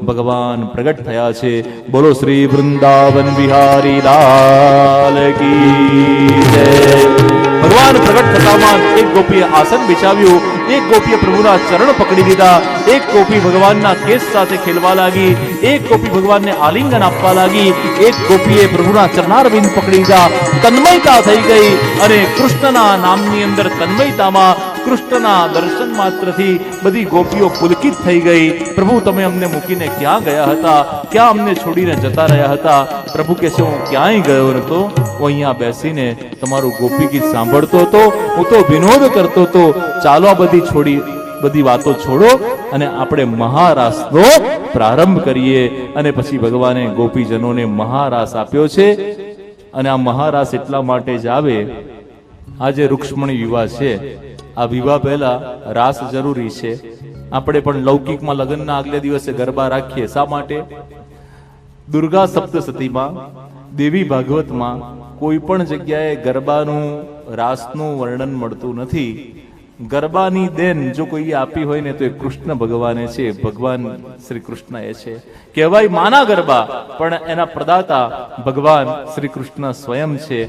ભગવાન પ્રગટ થયા છે. બોલો શ્રી વૃંદાવન બિહારી લાલ કી જય. ભગવાન પ્રગટ થતામાં એક ગોપીએ આસન બિછાવ્યું, એક ગોપીએ પ્રભુના ચરણ પકડી લીધા, એક ગોપી ભગવાનના કેસ સાથે ખેલવા લાગી, એક ગોપી ભગવાનને આલિંગન આપવા લાગી, એક ગોપીએ પ્રભુના ચરણારવિંદ પકડી લીધા. તન્મયતા થઈ ગઈ અને કૃષ્ણના નામની અંદર તન્મયતામાં કૃષ્ણના દર્શન માત્રથી બધી ગોપીઓ પુલકિત થઈ ગઈ. પ્રભુ તમે અમને મૂકીને ક્યાં ગયા હતા, ક્યાં અમને છોડીને જતા રહ્યા હતા? પ્રભુ કહે છે હું ક્યાંય ગયો નતો, હું અહીંયા બેસીને તમારું ગોપી ગીત સાંભળતો હતો, હું તો વિનોદ કરતો હતો. ચાલો આ બધી વાતો છોડો અને આપણે મહારાસનો પ્રારંભ કરીએ. અને પછી ભગવાને ગોપીજનોને મહારાસ આપ્યો છે. અને આ મહારાસ એટલા માટે જ આવે, આજે રૂક્ષ્મણી વિવાહ છે, આ વિવાહ પહેલા રાસ જરૂરી છે. આપણે પણ લૌકિકમાં લગ્નના આગલે દિવસે ગરબા રાખીએ. શા માટે? દુર્ગા સપ્તસતીમાં, દેવી ભાગવતમાં કોઈ પણ જગ્યાએ ગરબાનું રાસનું વર્ણન મળતું નથી. ગરબાની દેન જો કોઈ આપી હોય ને તો એ કૃષ્ણ ભગવાને છે, ભગવાન શ્રી કૃષ્ણ એ છે. કહેવાય માના ગરબા, પણ એના પ્રદાતા ભગવાન શ્રી કૃષ્ણ સ્વયં છે.